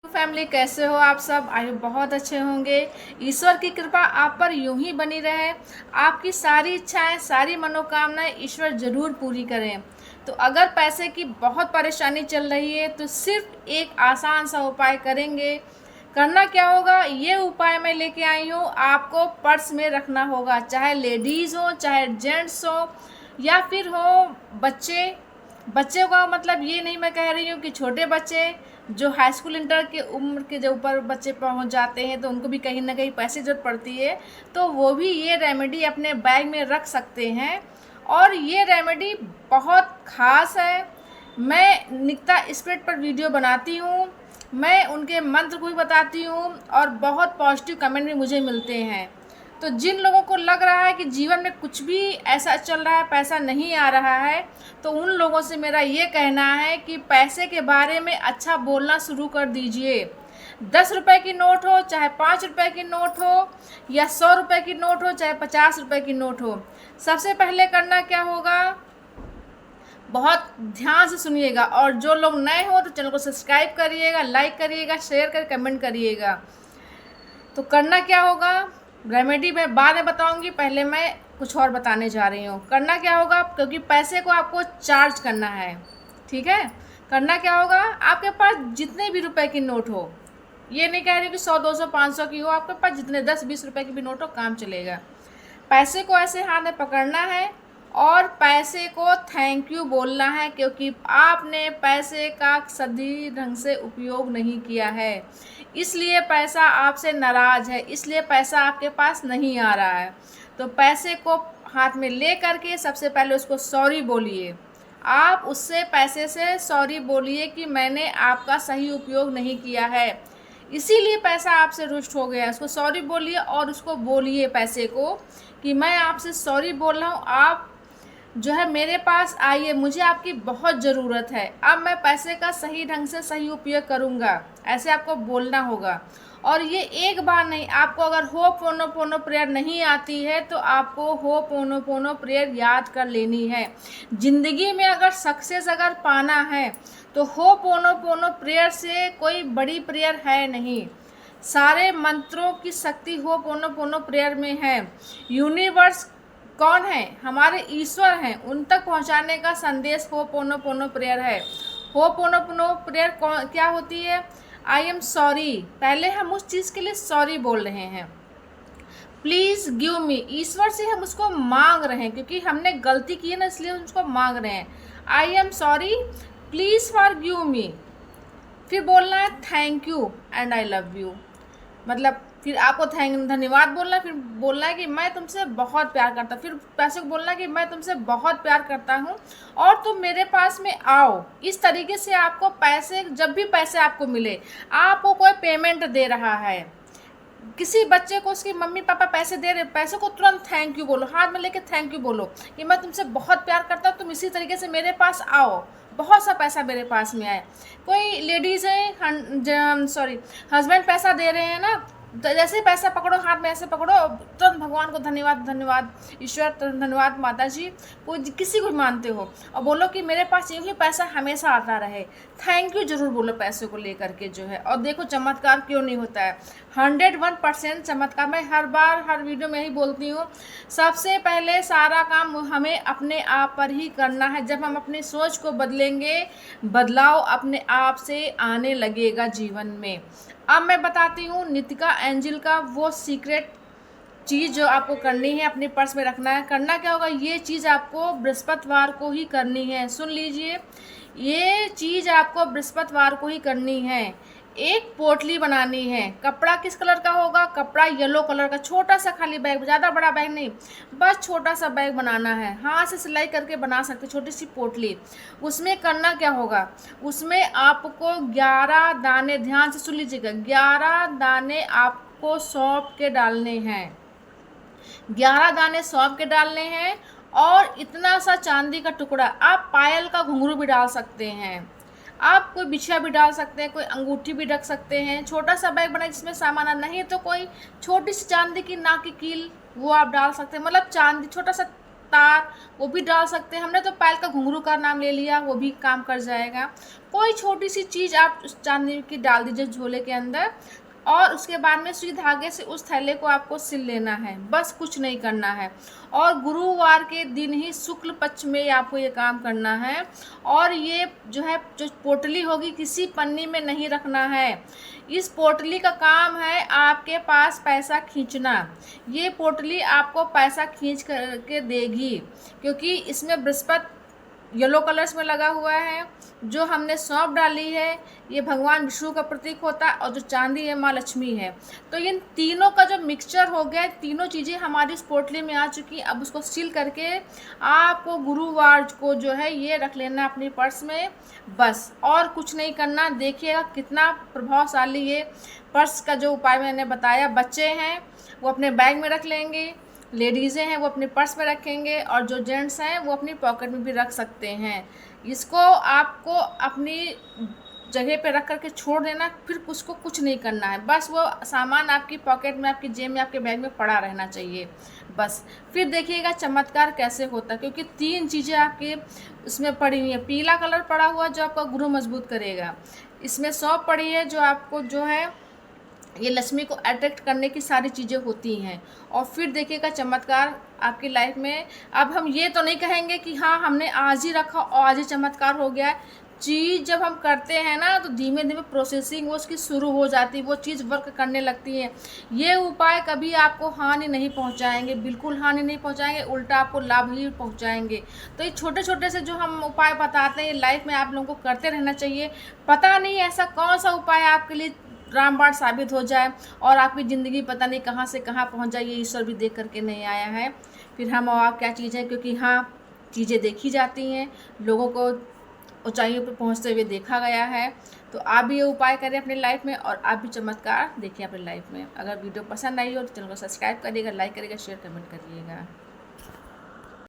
Family, कैसे हो आप सब? आई होप बहुत अच्छे होंगे। ईश्वर की कृपा आप पर यूं ही बनी रहे। आपकी सारी इच्छाएं, सारी मनोकामनाएं ईश्वर ज़रूर पूरी करें। तो अगर पैसे की बहुत परेशानी चल रही है तो सिर्फ एक आसान सा उपाय करेंगे। करना क्या होगा, ये उपाय मैं लेके आई हूँ। आपको पर्स में रखना होगा, चाहे लेडीज़ हो, चाहे जेंट्स हो, या फिर हो बच्चे। बच्चे का मतलब ये नहीं मैं कह रही हूँ कि छोटे बच्चे जो हाई स्कूल इंटर के उम्र के जो ऊपर बच्चे पहुँच जाते हैं तो उनको भी कहीं ना कहीं पैसे की ज़रूरत पड़ती है, तो वो भी ये रेमेडी अपने बैग में रख सकते हैं। और ये रेमेडी बहुत ख़ास है। मैं निकिता स्पिरिट पर वीडियो बनाती हूँ, मैं उनके मंत्र को भी बताती हूँ और बहुत पॉजिटिव कमेंट भी मुझे मिलते हैं। तो जिन लोगों को लग रहा है कि जीवन में कुछ भी ऐसा चल रहा है, पैसा नहीं आ रहा है, तो उन लोगों से मेरा ये कहना है कि पैसे के बारे में अच्छा बोलना शुरू कर दीजिए। 10 रुपए की नोट हो, चाहे 5 रुपए की नोट हो, या 100 रुपए की नोट हो, चाहे 50 रुपए की नोट हो। सबसे पहले करना क्या होगा, बहुत ध्यान से सुनिएगा। और जो लोग नए हो तो चैनल को सब्सक्राइब करिएगा, लाइक करिएगा, शेयर कर कमेंट करिएगा। तो करना क्या होगा, रेमेडी मैं बाद में बताऊंगी, पहले मैं कुछ और बताने जा रही हूँ। करना क्या होगा, क्योंकि पैसे को आपको चार्ज करना है, ठीक है। करना क्या होगा, आपके पास जितने भी रुपए की नोट हो, ये नहीं कह रही कि 100, 200, 500 की हो, आपके पास जितने 10, 20 रुपए की भी नोट हो, काम चलेगा। पैसे को ऐसे हाथ में पकड़ना है और पैसे को थैंक यू बोलना है, क्योंकि आपने पैसे का सही ढंग से उपयोग नहीं किया है, इसलिए पैसा आपसे नाराज़ है, इसलिए पैसा आपके पास नहीं आ रहा है। तो पैसे को हाथ में ले करके सबसे पहले उसको सॉरी बोलिए। आप उससे पैसे से सॉरी बोलिए कि मैंने आपका सही उपयोग नहीं किया है, इसीलिए पैसा आपसे रुष्ट हो गया है। उसको सॉरी बोलिए और उसको बोलिए पैसे को कि मैं आपसे सॉरी बोल रहा हूँ, आप जो है मेरे पास आइए, मुझे आपकी बहुत ज़रूरत है, अब मैं पैसे का सही ढंग से सही उपयोग करूँगा। ऐसे आपको बोलना होगा। और ये एक बार नहीं, आपको अगर हो पोनो पोनो प्रेयर नहीं आती है तो आपको हो पोनो पोनो प्रेयर याद कर लेनी है। ज़िंदगी में अगर सक्सेस अगर पाना है तो हो पोनो पोनो प्रेयर से कोई बड़ी प्रेयर है नहीं। सारे मंत्रों की शक्ति हो पोनो पोनो प्रेयर में है। यूनिवर्स कौन है, हमारे ईश्वर हैं, उन तक पहुंचाने का संदेश हो पोनो पोनो प्रेयर है। हो पोनो पोनो प्रेयर क्या होती है, आई एम सॉरी, पहले हम उस चीज़ के लिए सॉरी बोल रहे हैं। प्लीज़ गिव मी, ईश्वर से हम उसको मांग रहे हैं, क्योंकि हमने गलती की है ना, इसलिए हम उसको मांग रहे हैं। I am sorry, please for give me. फिर बोलना है thank you and I love you, मतलब फिर आपको धन्यवाद बोलना है। फिर बोलना है कि मैं तुमसे बहुत प्यार करता हूँ। फिर पैसे को बोलना है कि मैं तुमसे बहुत प्यार करता हूँ और तुम मेरे पास में आओ। इस तरीके से आपको पैसे, जब भी पैसे आपको मिले, आपको कोई पेमेंट दे रहा है, किसी बच्चे को उसकी मम्मी पापा पैसे दे रहे, पैसे को तुरंत थैंक यू बोलो, हाथ में लेके थैंक यू बोलो कि मैं तुमसे बहुत प्यार करता हूँ, तुम इसी तरीके से मेरे पास आओ, बहुत सा पैसा मेरे पास में आए। कोई लेडीज़ है, सॉरी, हस्बैंड पैसा दे रहे हैं ना, तो जैसे ही पैसा पकड़ो हाथ में ऐसे पकड़ो, तुरंत भगवान को धन्यवाद, धन्यवाद ईश्वर, धन्यवाद माता जी, कोई किसी को मानते हो, और बोलो कि मेरे पास यूँ ही पैसा हमेशा आता रहे। थैंक यू जरूर बोलो पैसे को लेकर के जो है। और देखो चमत्कार क्यों नहीं होता है, 101% चमत्कार। मैं हर बार हर वीडियो में ही बोलती हूँ, सबसे पहले सारा काम हमें अपने आप पर ही करना है। जब हम अपनी सोच को बदलेंगे, बदलाव अपने आप से आने लगेगा जीवन में। अब मैं बताती हूँ नितिका एंजल का वो सीक्रेट चीज़ जो आपको करनी है, अपने पर्स में रखना है। करना क्या होगा, ये चीज़ आपको बृहस्पतिवार को ही करनी है। सुन लीजिए, ये चीज़ आपको बृहस्पतिवार को ही करनी है। एक पोटली बनानी है। कपड़ा किस कलर का होगा, कपड़ा येलो कलर का, छोटा सा खाली बैग, ज़्यादा बड़ा बैग नहीं, बस छोटा सा बैग बनाना है। हाथ से सिलाई करके बना सकते, छोटी सी पोटली। उसमें करना क्या होगा, उसमें आपको 11 दाने, ध्यान से सुन लीजिएगा, 11 दाने आपको सौंफ के डालने हैं। 11 दाने सौंफ के डालने हैं और इतना सा चांदी का टुकड़ा, आप पायल का घुंघरू भी डाल सकते हैं, आप कोई बिछिया भी डाल सकते हैं, कोई अंगूठी भी रख सकते हैं। छोटा सा बैग बनाए जिसमें सामान नहीं तो कोई छोटी सी चांदी की नाक की कील वो आप डाल सकते हैं, मतलब चांदी छोटा सा तार वो भी डाल सकते हैं। हमने तो पायल का घुंघरू का नाम ले लिया, वो भी काम कर जाएगा। कोई छोटी सी चीज़ आप उस चांदी की डाल दीजिए झोले के अंदर, और उसके बाद में सुई धागे से उस थैले को आपको सिल लेना है, बस कुछ नहीं करना है। और गुरुवार के दिन ही शुक्ल पक्ष में आपको ये काम करना है। और ये जो है जो पोटली होगी किसी पन्नी में नहीं रखना है। इस पोटली का काम है आपके पास पैसा खींचना। ये पोटली आपको पैसा खींच करके देगी, क्योंकि इसमें बृहस्पति येलो कलर्स में लगा हुआ है। जो हमने सौंफ डाली है ये भगवान विष्णु का प्रतीक होता है, और जो चांदी है माँ लक्ष्मी है। तो इन तीनों का जो मिक्सचर हो गया, तीनों चीज़ें हमारी इस पोटली में आ चुकी। अब उसको सील करके आपको गुरुवार को जो है ये रख लेना अपनी पर्स में, बस और कुछ नहीं करना। देखिएगा कितना प्रभावशाली ये पर्स का जो उपाय मैंने बताया। बच्चे हैं वो अपने बैग में रख लेंगे, लेडीज़ें हैं वो अपने पर्स में रखेंगे, और जो जेंट्स हैं वो अपनी पॉकेट में भी रख सकते हैं। इसको आपको अपनी जगह पे रख करके छोड़ देना, फिर उसको कुछ नहीं करना है। बस वो सामान आपकी पॉकेट में, आपकी जेब में, आपके बैग में पड़ा रहना चाहिए बस। फिर देखिएगा चमत्कार कैसे होता है, क्योंकि 3 चीज़ें आपके इसमें पड़ी हुई है। पीला कलर पड़ा हुआ जो आपका गुरु मजबूत करेगा, इसमें सौंफ पड़ी है जो आपको जो है ये लक्ष्मी को अट्रैक्ट करने की सारी चीज़ें होती हैं। और फिर देखिएगा चमत्कार आपकी लाइफ में। अब हम ये तो नहीं कहेंगे कि हाँ हमने आज ही रखा और आज ही चमत्कार हो गया है। चीज़ जब हम करते हैं ना तो धीमे धीमे प्रोसेसिंग वो उसकी शुरू हो जाती है, वो चीज़ वर्क करने लगती है। ये उपाय कभी आपको हानि नहीं पहुंचाएंगे, बिल्कुल हानि नहीं पहुंचाएंगे, उल्टा आपको लाभ ही पहुंचाएंगे। तो ये छोटे छोटे से जो हम उपाय बताते हैं लाइफ में आप लोगों को करते रहना चाहिए। पता नहीं ऐसा कौन सा उपाय आपके लिए रामबाण साबित हो जाए और आपकी ज़िंदगी पता नहीं कहाँ से कहाँ पहुँच जाए, ये ईश्वर भी देख करके नहीं आया है। फिर हम और आप क्या चीज़ है, क्योंकि हाँ चीज़ें देखी जाती हैं, लोगों को ऊंचाइयों पर पहुँचते हुए देखा गया है। तो आप भी ये उपाय करें अपनी लाइफ में, और आप भी चमत्कार देखिए अपनी लाइफ में। अगर वीडियो पसंद आई हो तो चैनल को सब्सक्राइब करिएगा, लाइक करिएगा, शेयर कमेंट करिएगा।